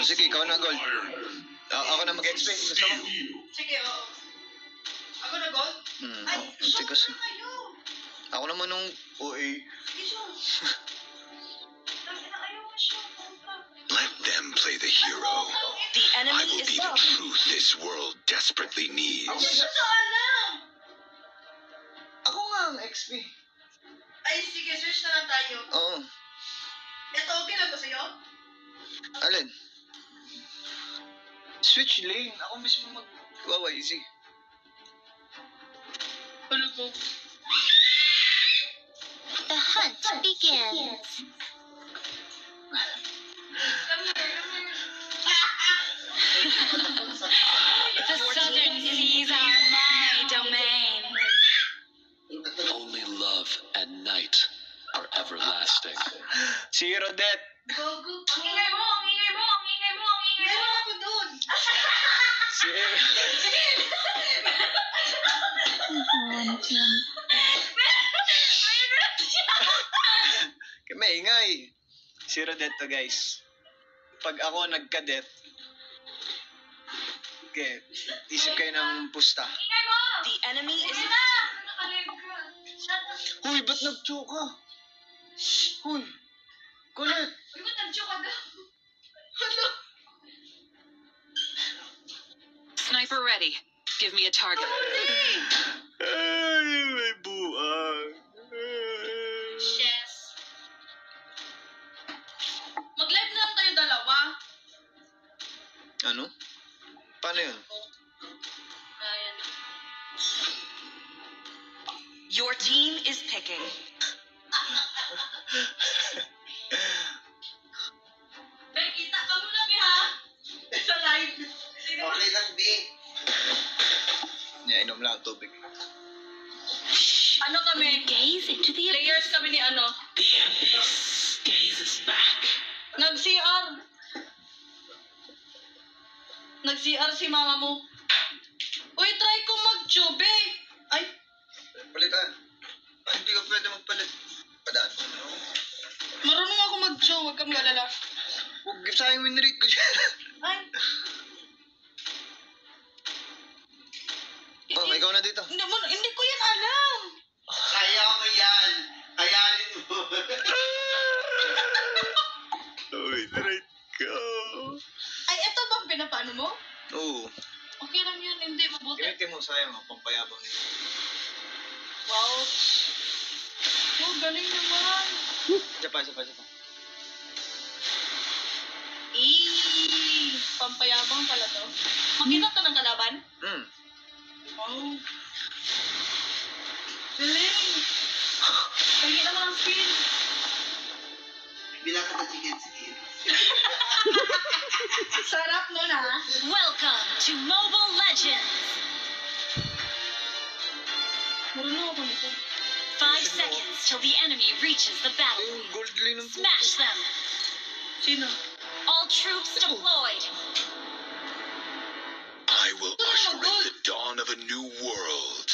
Sige, ikaw na gold. Ako na mag-XP. Gusto mo? Sige, oo. Ako na gold? Ay, Hindi kasi. na kayo. Ako naman nung OA. Sige, show. Lagi na kayo, show. Let them play the hero. The I enemy will is be the low. truth this world desperately Hindi needs. ko sa alam. Ako nga ang XP. Ay, sige, switch na lang tayo. Oo. Ito, okay lang ba sa'yo? Alin? Switch lane. Ako mismo mag-YYZ. Ano po? The hunt begins. The southern seas are my domain. Only love and night are everlasting. Si Rodette. Gogo. Ang ingay mo, ang ingay mo, ang ingay mo, ang ingay mo. Meron ako dun. Si... Maingay. Si Rodette to, guys. Pag ako nagka-death, okay, isip kayo ng pusta. Ingay mo! The enemy is Sige na! Nakalive ka. Shut up. Huy, ba't nag-choke ka? Huy, kulit. Uy, ba't nag-joke ka daw? Ano? sniper ready. Give me a target. Ay, may buang. Yes. Mag-live na lang tayo dalawa. Ano? Paano yun? Ayan. Your team is picking. Bay, kita ka muna, Bi, ha? Sa live. Sige. Okay lang, B. Inom lang ang tubig. Ano kami? Gaze into the Players kami ni ano? The abyss gazes back. Nag-CR. Nag-CR si mama mo. Uy, try ko mag-jobe. Ay, Palitan. Ay, hindi ka pwede magpalit. Padaan ko na. marunong ako mag-joe. Huwag kang galala. Huwag sayang win rate ko dyan. Ay. Oh, ikaw na dito. Hindi ko yan alam. Kaya mo yan. Kayanin mo. Win rate ko. Ay, ito bang pinapaano mo? Oo. Okay lang yun. Hindi, mabuti. Gamitin mo, sayang ang pampayabang nito. Wow. Oh, galing naman. Isa pa. Pampayabang pala to. Makita to ng kalaban? Wow. Galing. Galing naman ang skin. Bilang ka na chicken. Sarap nun, ha? Welcome to Mobile Legends. Marunong ako nito. 5 seconds till the enemy reaches the Yung battlefield. gold lane ng Smash them. Sino? All troops deployed. I will usher in the dawn of a new world.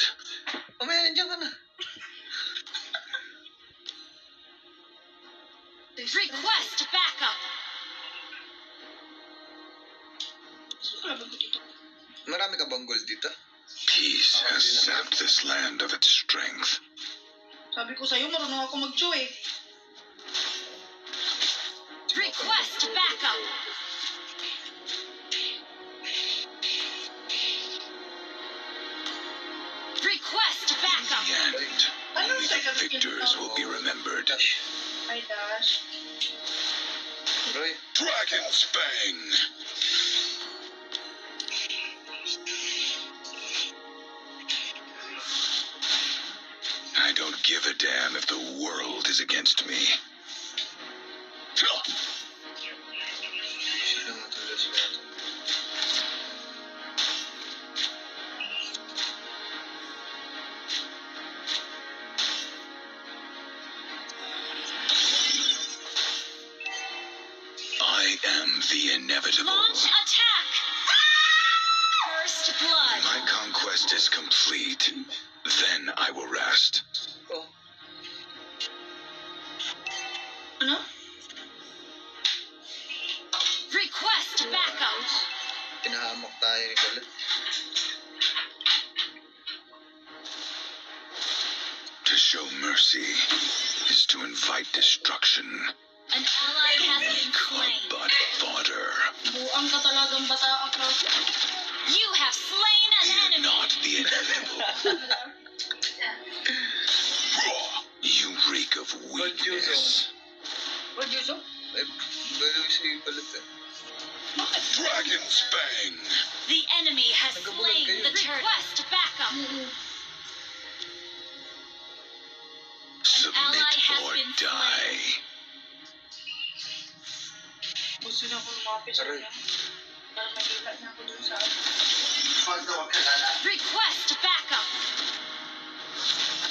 Mamaya, nandiyan ka na. Request backup. Marami ka bang gold dito? Peace has sapped this land of its strength. Sabi ko sa'yo, marunong ako mag-joe eh. Request backup. Request In backup. the end, only the victors will be remembered. Ay, dash. Roy, Dragon's Fang! I don't give a damn if the world is against me. sino matulas mo ito? I am the inevitable. Launch attack. First blood. My conquest is complete. Then I will rest. Oh, Ano? Request backup. Tinahamok tayo ni Kulit. To show mercy is to invite destruction. An ally has been Weak are slain. but fodder. Buang ka talagang bata ka. You have slain an Fear enemy. not the inevitable. You reek of weakness. What you so? Ay, baliw si Kulit eh. Dragon's Fang. The enemy has slain the turret. Request backup. Submit ally has or been die. Gusto na akong lumapit sa Aray. kanya. Para makita niya ako dun sa... Huwag na magkalala. Request backup.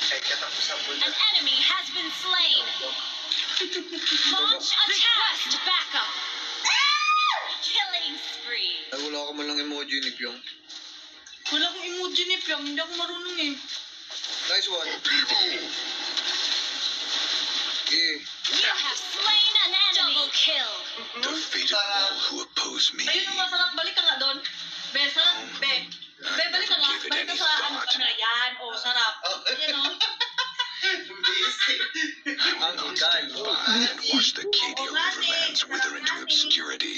Kahit katapusan mo na. An enemy has been slain. Launch attack. Request backup. Killing spree. Ay, wala ka man lang emoji ni Pyong. Wala akong emoji ni Pyong. Hindi ako marunong eh. Nice one. Yeah. You have slain an enemy. Double kill. The fate of all who oppose me. Ayun ang masarap. Balik ka nga doon. Be, sarap. Be. Be, balik ka nga. Balik ka sa ano na yan. Oh, sarap. Yan o. Basic. I'm not stand by and watch the Cadia Riverlands wither into obscurity.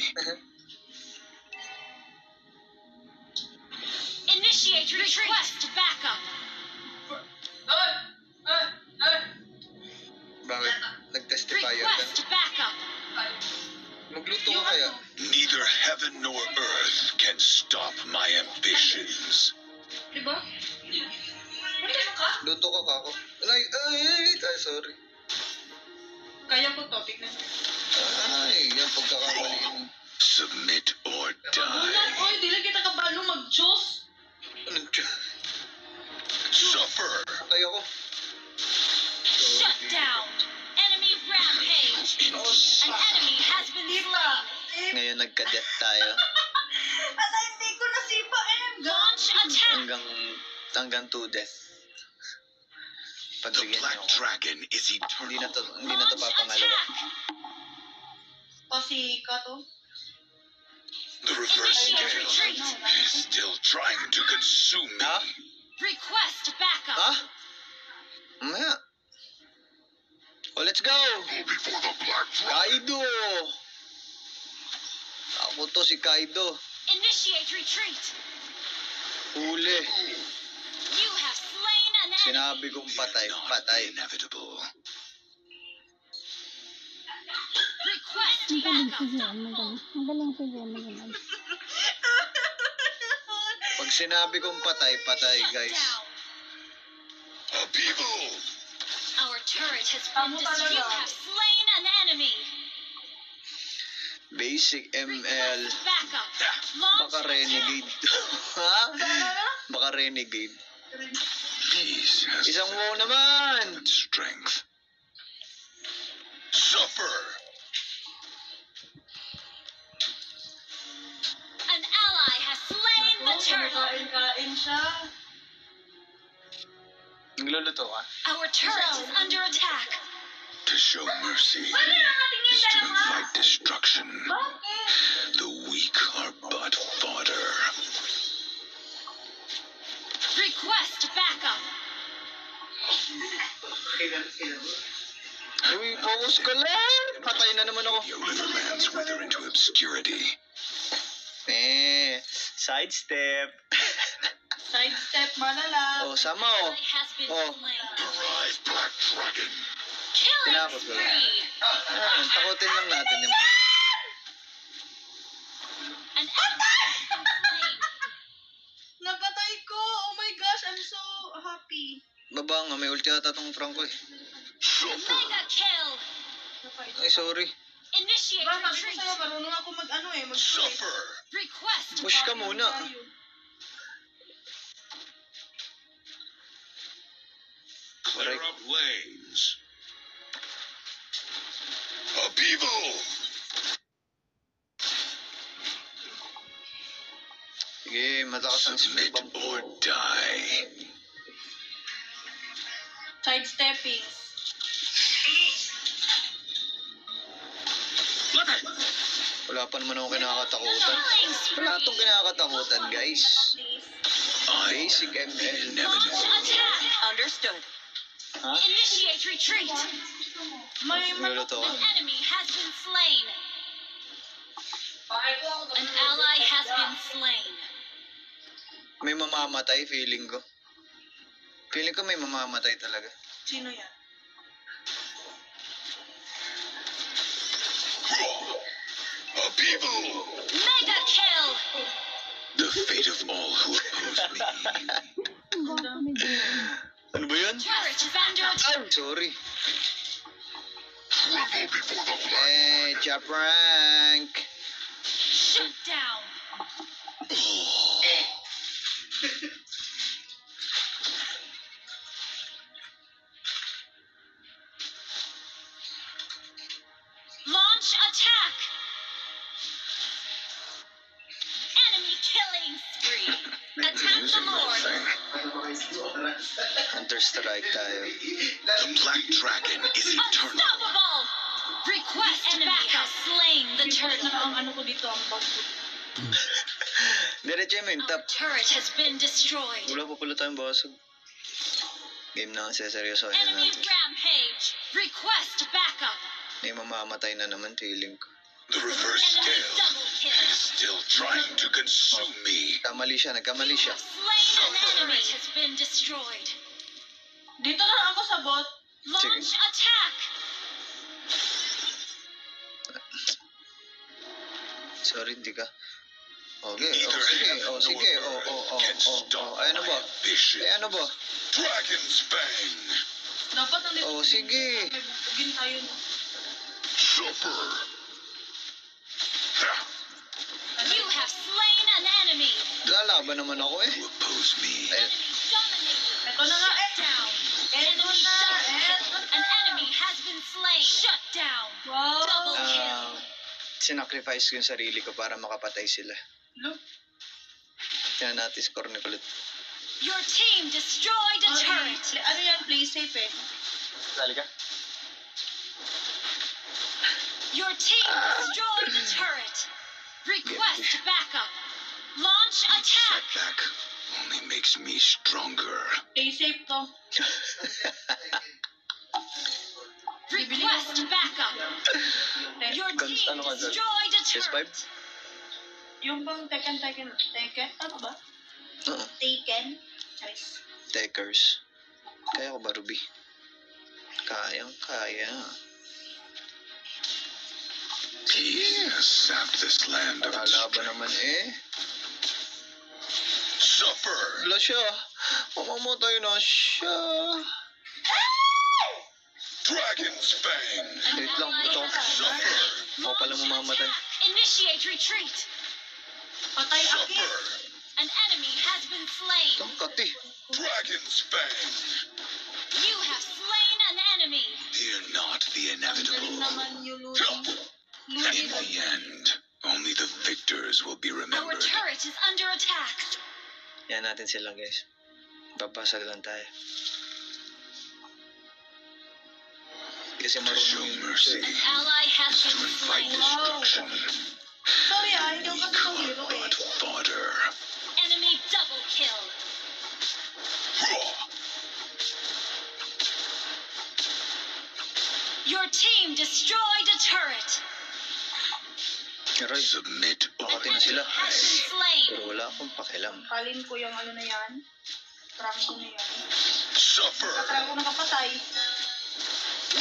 Initiate request backup. Bakit? Nag-testify yata. Request backup. Magluto ka kaya? Neither heaven nor earth can stop my ambitions. Diba? Ano ka? Luto ka kako. Ay, sorry. Kaya ko to. Tignan mo. Ay, yan pagkakamali mo. Submit or Ulan, die. oy, dili kita kabalo mag-Diyos. Anong tiyo? Suffer. Patay ako. Shut down. Enemy rampage. An enemy has been slain. Ngayon nagka-death tayo. Asa hindi ko nasipa Launch attack. Hanggang to death. The Pagbigyan black niyo ako. dragon is Hindi na eternal. to papangalawa. O si Kato? The reverse Initiate scale retreat. is still trying to consume me. Ha? Request backup. Ha? Mamaya. Oh, let's go! Go before the black dragon. Kaido! Ako to si Kaido. Initiate retreat. Huli. You have slain an enemy. Sinabi kong patay. Not Patay. inevitable. Request Magaling si backup. Jen, magaling. Magaling si Jen, magaling. Pag sinabi kong patay, patay, Shut guys. down. Upheaval. Our turret has Tama been destroyed. You talaga. have slain an enemy. Basic ML. Request backup. Launch Baka renegade. Ha? Baka renegade. Peace has Isang wow naman! its strength. Suffer. An ally has slain the turtle. Kain siya. Nagluluto ka? Our turret is under attack. To show mercy is to invite destruction. The weak are but fodder. Request backup. Uy, focus ka lang! Patay na naman ako. Your riverlands wither into obscurity. Sidestep. Sidestep, malala. Oh, sama oh. Ally has been Oh. slain. Arrive, black dragon. Killing Tinakot ko lang. spree. Ayan, takutin lang natin yung... An enemy has been slain. Napatay ko. Oh my gosh, I'm so happy. Baba nga, may ulti ata tong Franco eh. Mega kill. Ay, sorry. Initiate Diba, sabi ko retreat. sa'yo, marunong ako mag-ano eh, Suffer. Request Push ka muna. Clear up lanes. Upheaval. Sige, matakas ang Submit spam or ko. die. Sidestepping. Wala pa naman ako kinakatakutan. Wala itong kinakatakutan, guys. I Basic am the ML. inevitable. Understood. Ha? Initiate retreat. Niluluto ka? An enemy has been slain. An ally has been slain. May mamamatay, feeling ko. Feeling ko may mamamatay talaga. Sino yan? A people. Mega kill. The fate of all who oppose me. Ang gwapo ni Jen. Ano ba yun? Turret is under attack. Ay, sorry. Trouble before the flood. Eh, Japrank. Shut down. Launch attack. Enemy killing spree. Attack the Losing my Lord. thing. Counter-strike tayo. The Black Dragon is eternal. Unstoppable. Request enemy has slain the turtle. Ang ano ko dito, ang boss ko. Diretso yung main Our top. turret has been destroyed. Wala pa pala tayong basag. Game na kasi seryoso Enemy natin. rampage. Request backup. May mamamatay na naman, feeling ko. The reverse Enemy scale double kill. is still trying to consume me. Kamali siya, nagkamali siya. Slain an enemy has been destroyed. Dito na ako sa bot. Launch attack. Sorry, hindi ka. Okay, Neither sige, heaven nor sige, earth can stop Ay, ano ba? my ambition. Ano ba? Dragon's Bang. Dapat nandito. Sige. May bubugin tayo. No? Suffer. Ha. You have slain an enemy. Lalaban naman ako eh. Who oppose me? Eh, Dominated. Ito na nga eh. Down. Ito na. Ito na. An enemy has been slain. Shut down. Wow. Double kill. sinacrifice ko yung sarili ko para makapatay sila. Look. Tingnan natin score ni Kulit. Your team destroyed a turret. Ano yan? Play safe eh. Dali ka. Your team destroyed a turret. Request backup. Launch attack. Setback only makes me stronger. Play safe to. Request backup. Your team Ano ka dyan? destroyed a PS5? turret. Yung bang Tekken? Ano ba? Oo. Taken? Choice. Takers. Kaya ko ba, Ruby? Kaya. He has sapped this land of its Kalaban naman eh. Suffer! Wala siya. Mamamatay na siya. Dragon's Fang! Wait lang, ito. Ako pala mamamatay. Initiate retreat. Patay Akis. Suffer! An enemy has been slain. Ang kati. Dragon's Fang! You have slain an enemy. Fear not the Galing inevitable. naman yung In the end, only the victors will be Our remembered. turret is under attack. Yan natin sila, guys. Babasag lang tayo. Kasi To show marunong yung mercy Ally has is to been invite slain. destruction. Sorry hindi ako Weak kasi ng are hero eh. but fodder. Enemy double kill. Your team destroyed a turret. Aray, Submit or makati na sila. Has been slain. Pero wala akong pakialam. Kalin ko yung ano na yan. Trangko na yan. suffer. Trangko na kapatay.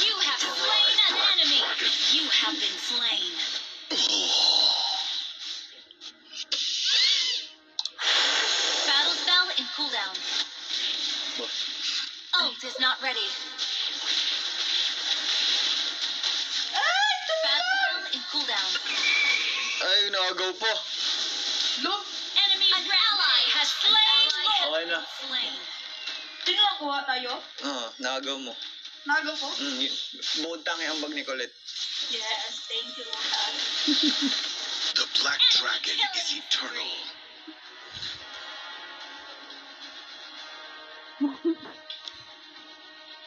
You have slain an enemy. You have been slain. Battle spell in cooldown. Ult is not ready. Battle spell in cooldown. Ay, nakagaw po. Look! Enemy ally has slain Lord. Okay na. Slain. Sino nakuha tayo? Oo, nakagaw mo. Nago ko? Buod tangi ang bag ni Colette. Yes, thank you, Lord. The Black Dragon is eternal.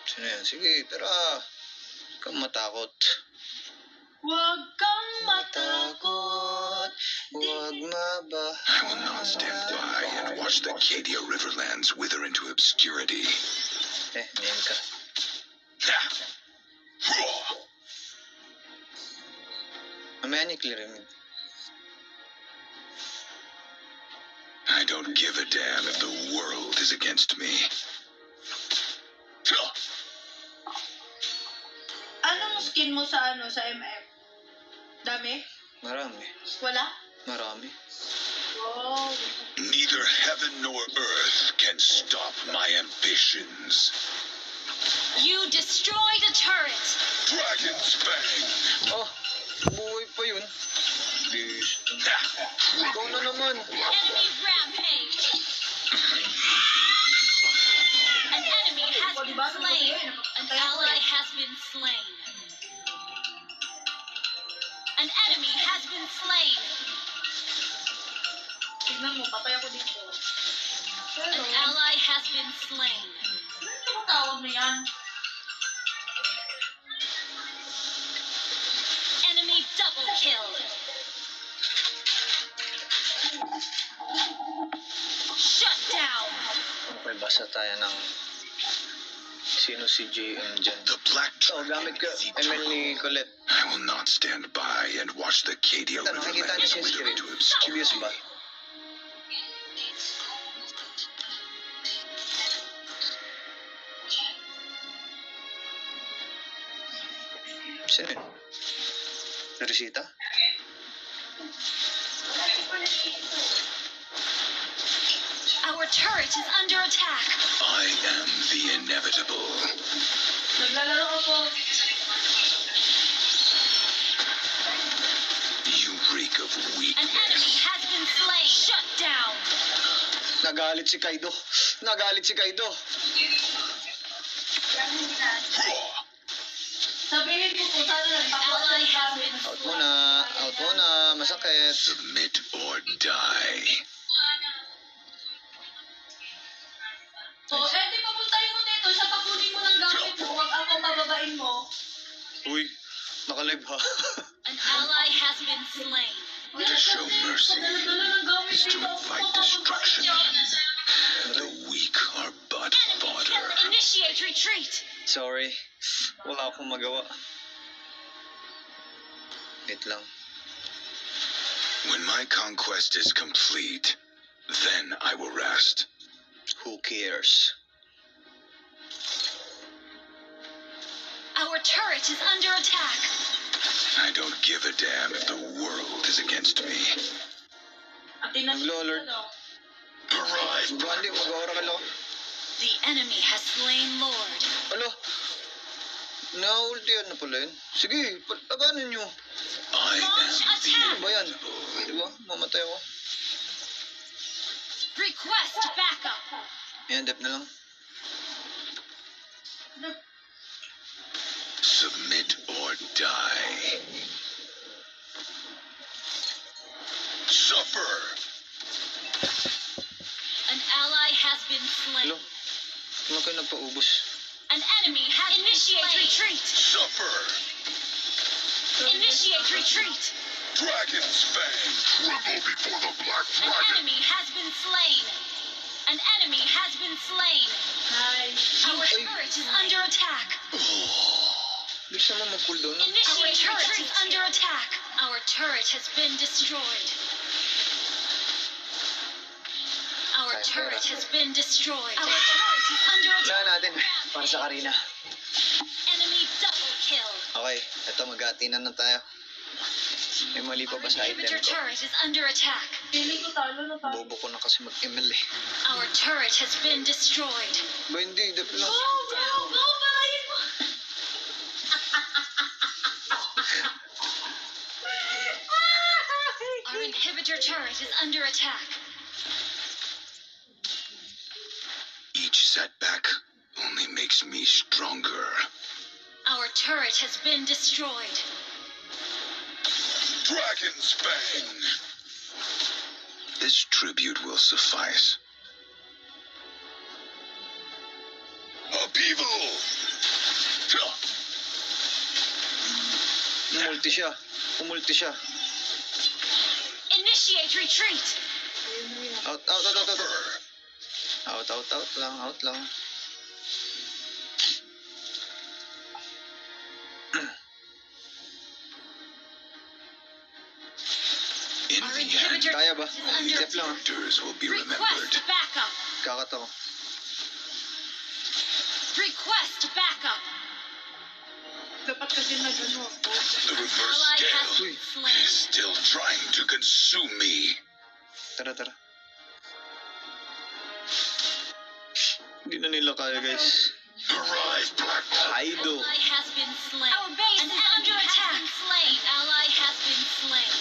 Sino yan? Sige, tara. Huwag kang matakot. Huwag kang matakot. will not stand by and watch the Cadia Riverlands wither into obscurity. Name ka. Mamaya niya clear yun. I don't give a damn if the world is against me. Anong skin mo sa sa MM? Dami? Marami. Wala? Marami. Wow. Neither heaven nor earth can stop my ambitions. You destroyed a turret. Dragon's Fang! Oh, buhay pa yun. Ikaw na naman. Enemy rampage. An enemy has been slain. An ally has been slain. An enemy has been slain. Tignan mo, patay ako dito. An ally has been slain. Ano ba tawag na yan? Enemy double kill. Shut down. Okay, basa tayo ng sino si JM dyan. The Black Oh, gamit ko ML ni Colette. I will not stand by and watch the Cadia Ito, nakikita niyo Riverlands siya wither screen. into Obvious obscurity. ba? Sino yun? Resita? Our turret is under attack. I am the inevitable. Naglalaro ako. You reek of An enemy weakness. has been slain. Shut down. Nagalit si Kaido. Nagalit si Kaido. Sabihin ko po, sana nagpapawas Ally ng has gamit. been Out muna. Out muna. Masakit. Submit or die. So, di papuntahin mo dito, siya pakunin mo ng gamit mo, huwag ako pababain mo. Uy, nakalive ha. An ally has been slain. To show mercy Dala ng gamit is to dito, invite destruction. The weak are but fodder. Initiate retreat. Sorry. Wala akong magawa. Wait lang. When my conquest is complete, then I will rest. Who cares? Our turret is under attack. I don't give a damn if the world is against me. Atin na Nag-lolord. Arrive. Bandi, mag-oral ako. The enemy has slain Lord. Alo. Na-ultihan na pala yun. Sige, labanan nyo. I am Ano ba yan? the Diba? Mamatay ako. Request backup. Yan, dep na lang. submit or die. Suffer. An ally has been slain. Hello? Ano kayo nagpaubos? An enemy has initiate retreat. Suffer. Initiate retreat. Dragon's Fang. Tremble before the Black An Dragon. enemy has been slain. An enemy has been slain. Our turret is under attack. Bilis naman mag-cooldown. Our turret is under attack. Our turret has been destroyed. Our turret has been destroyed. Our turret is under Wala attack. natin. Para sa Karina. Enemy double kill. Okay, eto mag-aatinan na tayo. May mali pa Our ba sa item inhibitor ko? turret is under attack. Feeling ko talo na tayo. Bobo ko na kasi mag-ML eh. Our turret has been destroyed. Ba hindi, dep lang. Go, palayin mo! Our inhibitor turret is under attack. Each setback only makes me stronger. Our turret has been destroyed. Dragon's Fang. This tribute will suffice. Upheaval. Umulti siya. Umulti siya. Initiate retreat. Out, out, out, out, out. Out, out, out lang, out lang. In Our the end, inhibitor Kaya ba? is under Step lang. attack. victors will be remembered. Request backup. Kakat ako. Request backup. Dapat kasi nag-ano ako. The reverse Ally has scale been slain. is still trying to consume me. Tara, tara. Hindi na nila kaya, guys. Arrive, Black Bolt. Kaido. Ally has been slain. Our base An is under enemy has attack. been Slain. Ally has been slain.